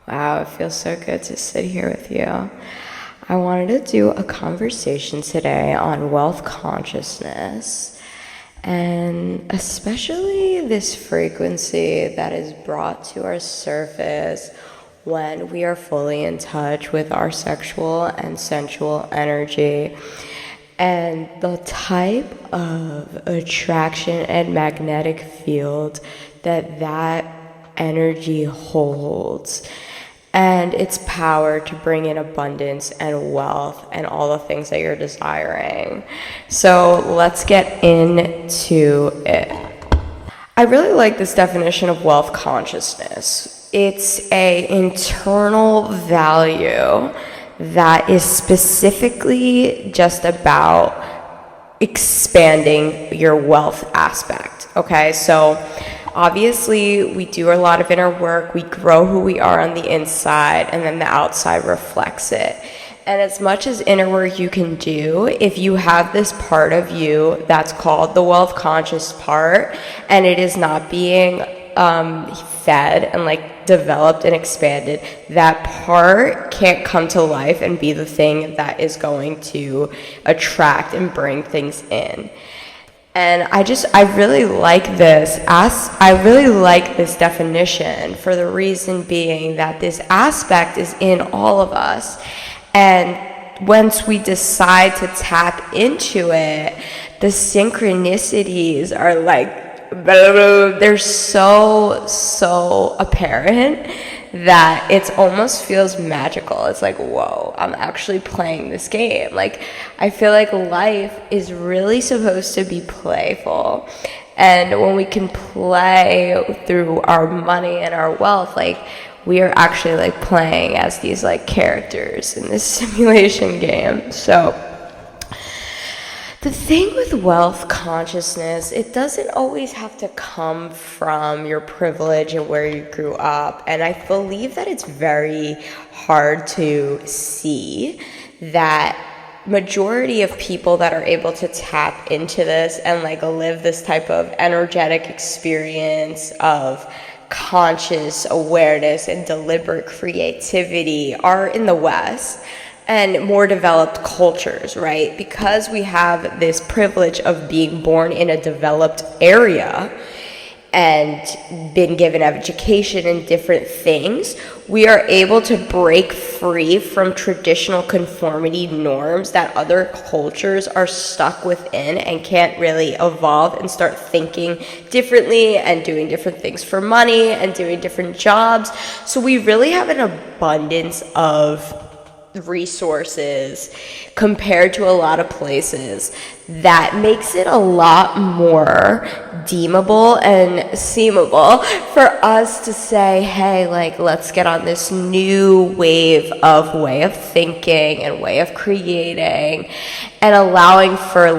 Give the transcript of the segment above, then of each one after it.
Wow, it feels so good to sit here with you. I wanted to do a conversation today on wealth consciousness, and especially this frequency that is brought to our surface when we are fully in touch with our sexual and sensual energy, and the type of attraction and magnetic field that energy holds, and its power to bring in abundance and wealth and all the things that you're desiring. So let's get into it. I really like this definition of wealth consciousness. It's an internal value that is specifically just about expanding your wealth aspect. Okay, so obviously we do a lot of inner work, we grow who we are on the inside, and then the outside reflects it. And as much as inner work you can do, if you have this part of you that's called the wealth conscious part, and it is not being fed and developed and expanded, that part can't come to life and be the thing that is going to attract and bring things in. And I really like this. I really like this definition for the reason being that this aspect is in all of us. And once we decide to tap into it, the synchronicities are they're so apparent that it almost feels magical. It's like, whoa, I'm actually playing this game. I feel like life is really supposed to be playful. And when we can play through our money and our wealth, we are actually playing as these characters in this simulation game. So the thing with wealth consciousness, it doesn't always have to come from your privilege and where you grew up. And I believe that it's very hard to see that majority of people that are able to tap into this and live this type of energetic experience of conscious awareness and deliberate creativity are in the West and more developed cultures, right? Because we have this privilege of being born in a developed area and been given education and different things, we are able to break free from traditional conformity norms that other cultures are stuck within and can't really evolve and start thinking differently and doing different things for money and doing different jobs. So we really have an abundance of resources compared to a lot of places that makes it a lot more deemable and seemable for us to say, hey, let's get on this new way of thinking and way of creating, and allowing for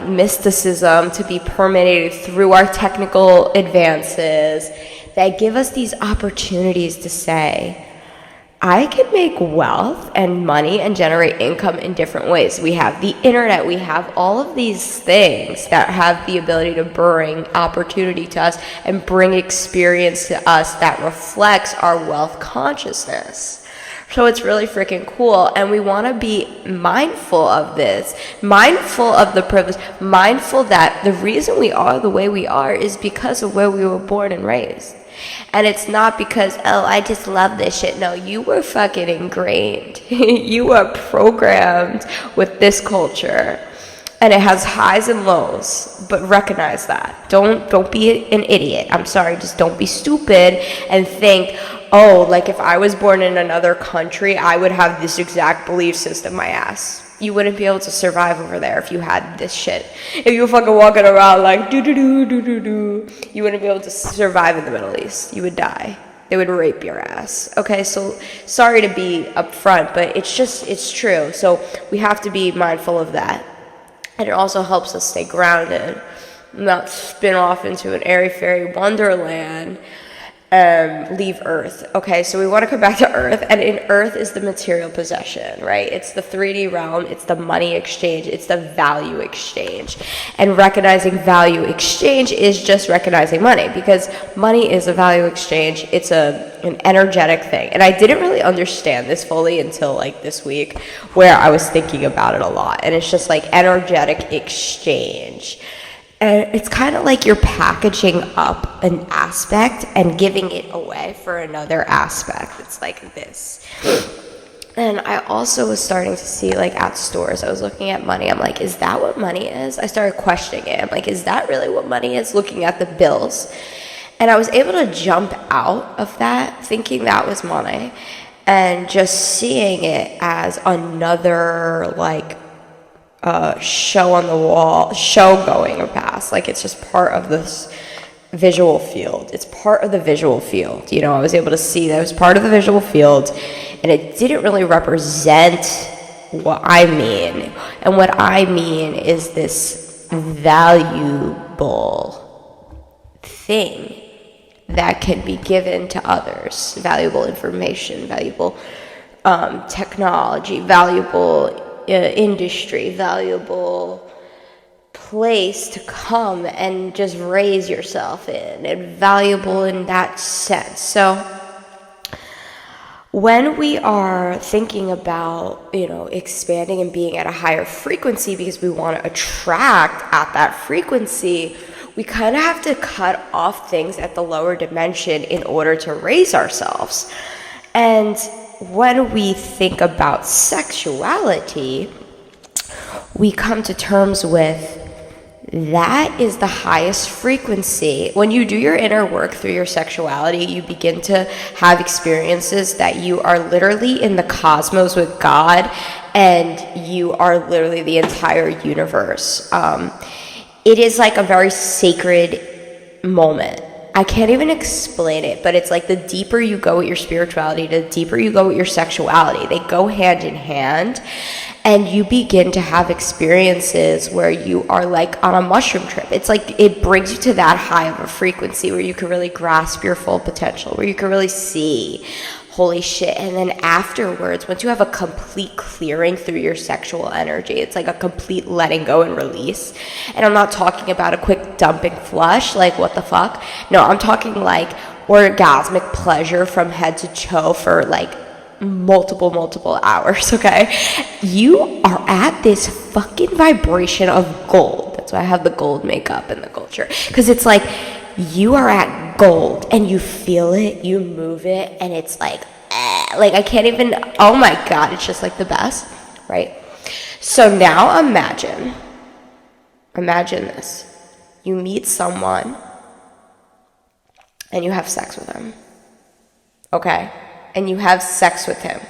mysticism to be permeated through our technical advances that give us these opportunities to say, I can make wealth and money and generate income in different ways. We have the internet, we have all of these things that have the ability to bring opportunity to us and bring experience to us that reflects our wealth consciousness. So it's really freaking cool, and we want to be mindful of this, mindful of the privilege, mindful that the reason we are the way we are is because of where we were born and raised. And it's not because, oh, I just love this shit. No, you were fucking ingrained. You are programmed with this culture. And it has highs and lows, but recognize that. Don't be an idiot. I'm sorry, just don't be stupid and think, oh, if I was born in another country, I would have this exact belief system, my ass. You wouldn't be able to survive over there if you had this shit. If you were fucking walking around do-do-do, you wouldn't be able to survive in the Middle East. You would die. They would rape your ass. Okay, so sorry to be upfront, but it's true. So we have to be mindful of that. And it also helps us stay grounded, not spin off into an airy-fairy wonderland. leave Earth. Okay, so we want to come back to Earth, and in Earth is the material possession, right? It's the 3D realm, it's the money exchange, it's the value exchange. And recognizing value exchange is just recognizing money, because money is a value exchange. It's an energetic thing. And I didn't really understand this fully until like this week, where I was thinking about it a lot. And it's just like energetic exchange. And it's kind of like you're packaging up an aspect and giving it away for another aspect. It's like this. And I also was starting to see, like, at stores, I was looking at money. I'm like, is that what money is? I started questioning it. I'm like, is that really what money is? Looking at the bills. And I was able to jump out of that, thinking that was money, and just seeing it as another, like, show on the wall, show going past. Like, it's just part of this visual field. It's part of the visual field. You know, I was able to see that it was part of the visual field, and it didn't really represent what I mean. And what I mean is this valuable thing that can be given to others. Valuable information, valuable technology, valuable industry, valuable place to come and just raise yourself in, and valuable in that sense. So when we are thinking about, you know, expanding and being at a higher frequency because we want to attract at that frequency, we kind of have to cut off things at the lower dimension in order to raise ourselves. And when we think about sexuality, we come to terms with that is the highest frequency. When you do your inner work through your sexuality, you begin to have experiences that you are literally in the cosmos with God, and you are literally the entire universe. It is like a very sacred moment. I can't even explain it, but it's like the deeper you go with your spirituality, the deeper you go with your sexuality. They go hand in hand, and you begin to have experiences where you are like on a mushroom trip. It's like it brings you to that high of a frequency where you can really grasp your full potential, where you can really see, holy shit. And then afterwards, once you have a complete clearing through your sexual energy, it's like a complete letting go and release. And I'm not talking about a quick dumping flush, like what the fuck? No, I'm talking like orgasmic pleasure from head to toe for like multiple hours, okay? You are at this fucking vibration of gold. That's why I have the gold makeup and the gold shirt. Because it's like, you are at gold, and you feel it, you move it, and it's like I can't even, oh my God, it's just like the best, right? So now imagine this. You meet someone, and you have sex with him, okay? And you have sex with him.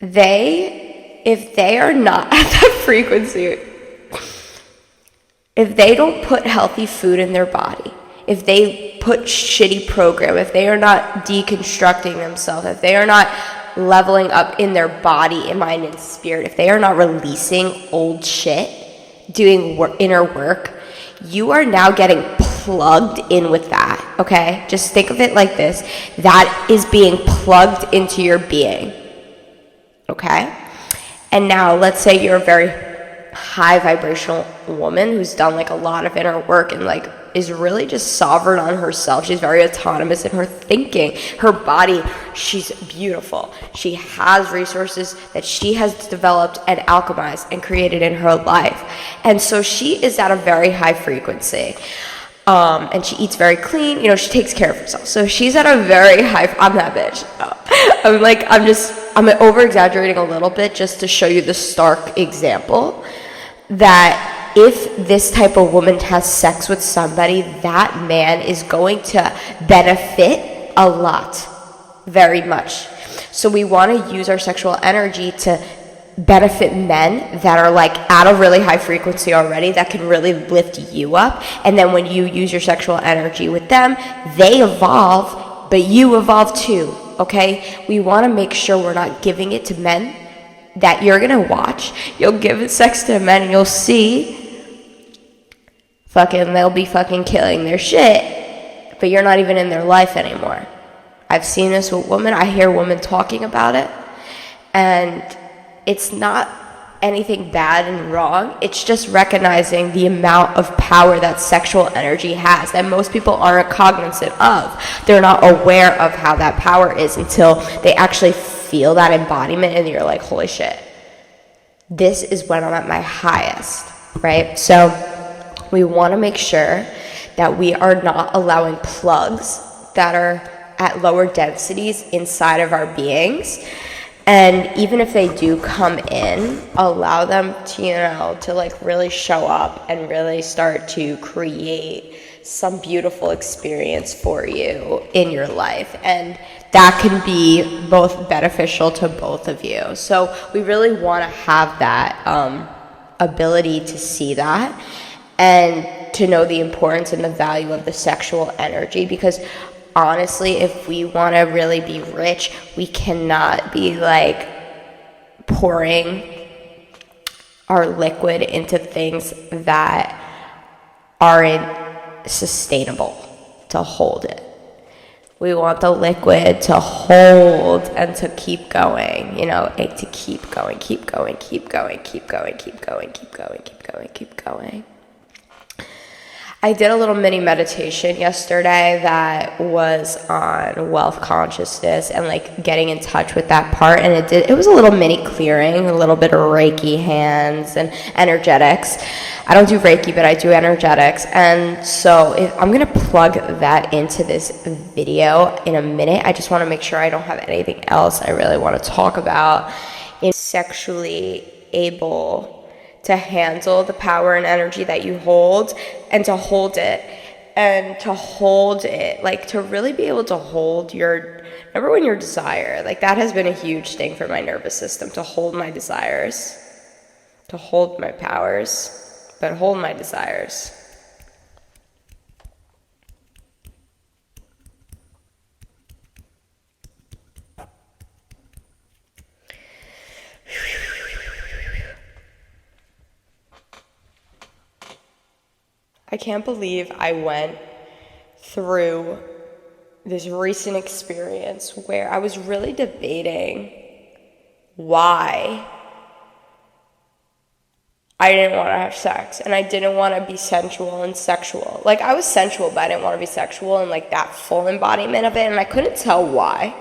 If they are not at that frequency, if they don't put healthy food in their body, if they put shitty program, if they are not deconstructing themselves, if they are not leveling up in their body, in mind, and spirit, if they are not releasing old shit, doing inner work, you are now getting plugged in with that, okay? Just think of it like this. That is being plugged into your being, okay? And now let's say you're a very high vibrational woman who's done like a lot of inner work and like is really just sovereign on herself. She's very autonomous in her thinking, her body. She's beautiful. She has resources that she has developed and alchemized and created in her life. And so she is at a very high frequency. And she eats very clean, you know, she takes care of herself. So she's at a very high, I'm that bitch. I'm over exaggerating a little bit just to show you the stark example that if this type of woman has sex with somebody, that man is going to benefit a lot, very much. So we want to use our sexual energy to benefit men that are like at a really high frequency already, that can really lift you up. And then when you use your sexual energy with them, they evolve, but you evolve too, okay? We want to make sure we're not giving it to men that you're going to watch. You'll give sex to men and you'll see they'll be fucking killing their shit, but you're not even in their life anymore. I've seen this with women. I hear women talking about it, and it's not anything bad and wrong. It's just recognizing the amount of power that sexual energy has that most people aren't cognizant of. They're not aware of how that power is until they actually feel that embodiment, and you're like, holy shit, this is when I'm at my highest, right? So we want to make sure that we are not allowing plugs that are at lower densities inside of our beings. And even if they do come in, allow them to, to like really show up and really start to create some beautiful experience for you in your life. And that can be both beneficial to both of you. So we really want to have that ability to see that and to know the importance and the value of the sexual energy, because honestly, if we want to really be rich, we cannot be like pouring our liquid into things that aren't sustainable to hold it. We want the liquid to hold and to keep going, to keep going, keep going, keep going, keep going, keep going, keep going, keep going, keep going. I did a little mini meditation yesterday that was on wealth consciousness and like getting in touch with that part, and it was a little mini clearing, a little bit of Reiki hands and energetics. I don't do Reiki, but I do energetics, and so I'm gonna plug that into this video in a minute. I just want to make sure I don't have anything else I really want to talk about. In sexually able to handle the power and energy that you hold, and to hold it, like to really be able to hold remember when your desire, like that has been a huge thing for my nervous system, to hold my desires, to hold my powers, but hold my desires. I can't believe I went through this recent experience where I was really debating why I didn't want to have sex, and I didn't want to be sensual and sexual. Like, I was sensual, but I didn't want to be sexual and like that full embodiment of it, and I couldn't tell why.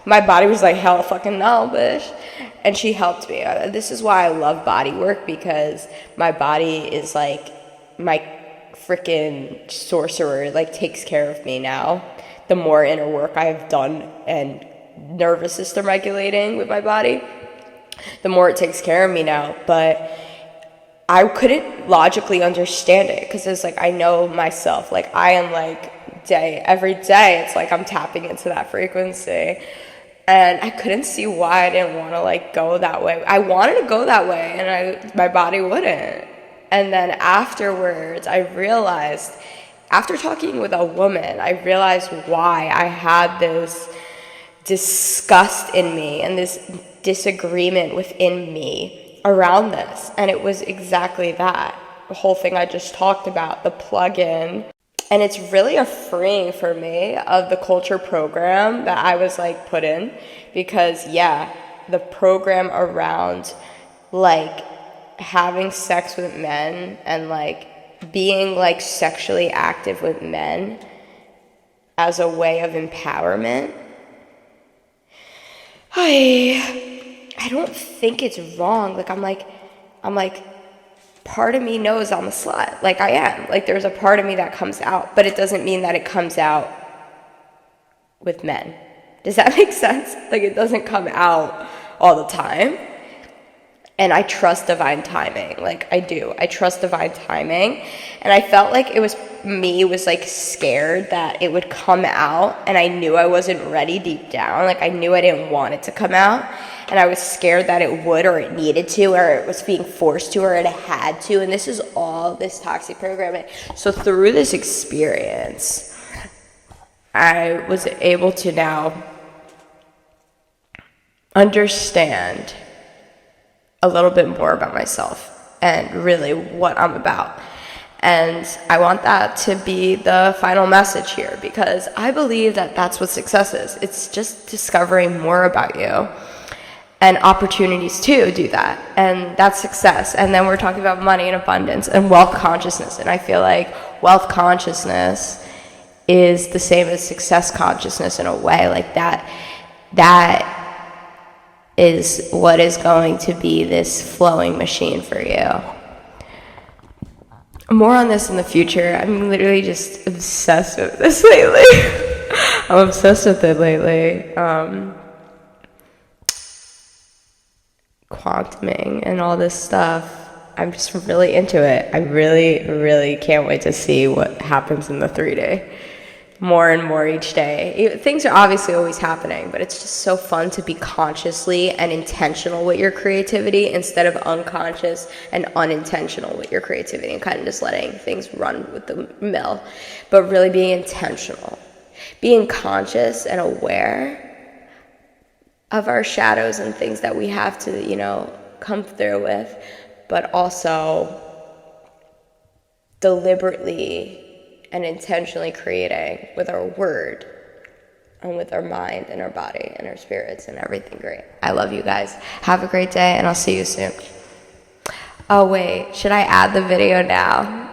My body was like, hell fucking no, bitch. And she helped me. This is why I love body work, because my body is like my freaking sorcerer, like takes care of me now. The more inner work I have done and nervous system regulating with my body, the more it takes care of me now. But I couldn't logically understand it, because it's like I know myself, like I am like every day it's like I'm tapping into that frequency, and I couldn't see why I didn't want to like go that way. I wanted to go that way, and my body wouldn't. And then afterwards, I realized, after talking with a woman, I realized why I had this disgust in me and this disagreement within me around this. And it was exactly that, the whole thing I just talked about, the plug-in. And it's really a freeing for me of the culture program that I was like put in, because the program around like having sex with men and like being like sexually active with men as a way of empowerment, I don't think it's wrong. Like I'm like part of me knows I'm a slut, like I am, like there's a part of me that comes out, but it doesn't mean that it comes out with men. Does that make sense? Like it doesn't come out all the time. And I trust divine timing. Like I do. I trust divine timing. And I felt like it was like scared that it would come out, and I knew I wasn't ready deep down. Like I knew I didn't want it to come out, and I was scared that it would, or it needed to, or it was being forced to, or it had to. And this is all this toxic programming. So through this experience, I was able to now understand a little bit more about myself and really what I'm about. And I want that to be the final message here, because I believe that that's what success is. It's just discovering more about you and opportunities to do that. And that's success. And then we're talking about money and abundance and wealth consciousness. And I feel like wealth consciousness is the same as success consciousness in a way. Like that is what is going to be this flowing machine for you. More on this in the future. I'm literally just obsessed with this lately. I'm obsessed with it lately. Quantuming and all this stuff. I'm just really into it. I really, really can't wait to see what happens in the 3-day. More and more each day. Things are obviously always happening, but it's just so fun to be consciously and intentional with your creativity instead of unconscious and unintentional with your creativity and kind of just letting things run with the mill. But really being intentional, being conscious and aware of our shadows and things that we have to, come through with, but also deliberately and intentionally creating with our word and with our mind and our body and our spirits and everything great. I love you guys. Have a great day, and I'll see you soon. Oh wait, should I add the video now?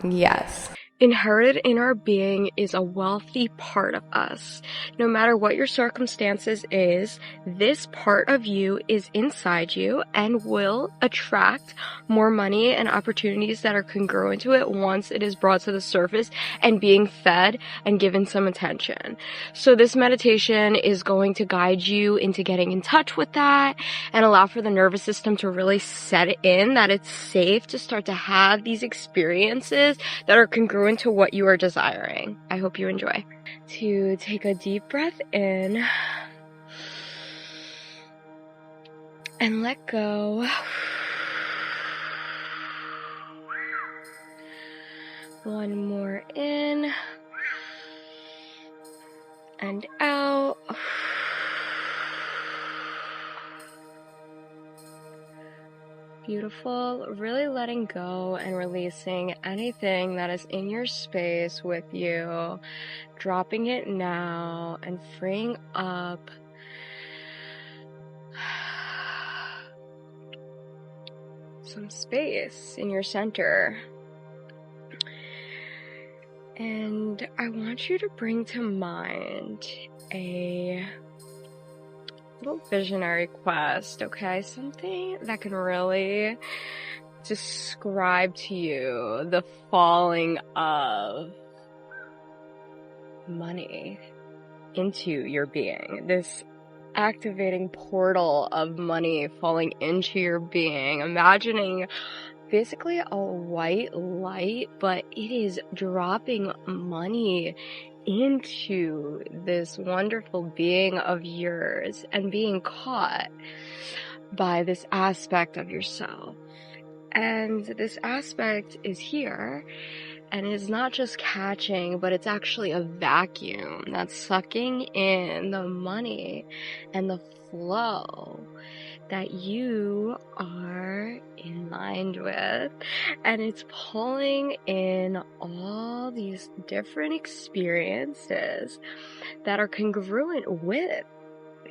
Yes. Inherited in our being is a wealthy part of us. No matter what your circumstances is, this part of you is inside you and will attract more money and opportunities that are congruent to it once it is brought to the surface and being fed and given some attention. So this meditation is going to guide you into getting in touch with that and allow for the nervous system to really set it in that it's safe to start to have these experiences that are congruent to what you are desiring. I hope you enjoy. To take a deep breath in and let go. One more in and out. Beautiful. Really letting go and releasing anything that is in your space with you, dropping it now and freeing up some space in your center. And I want you to bring to mind a little visionary quest, okay? Something that can really describe to you the falling of money into your being. This activating portal of money falling into your being. Imagining basically a white light, but it is dropping money into this wonderful being of yours and being caught by this aspect of yourself. And this aspect is here and is not just catching, but it's actually a vacuum that's sucking in the money and the flow that you are in line with, and it's pulling in all these different experiences that are congruent with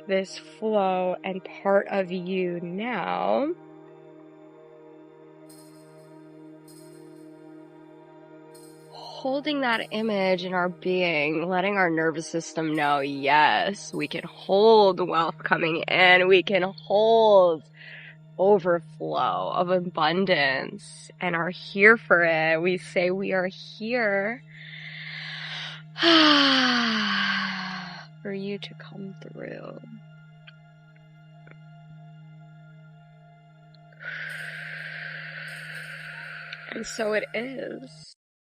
this flow and part of you now. Holding that image in our being, letting our nervous system know, yes, we can hold wealth coming in, we can hold overflow of abundance and are here for it. We say we are here for you to come through. And so it is.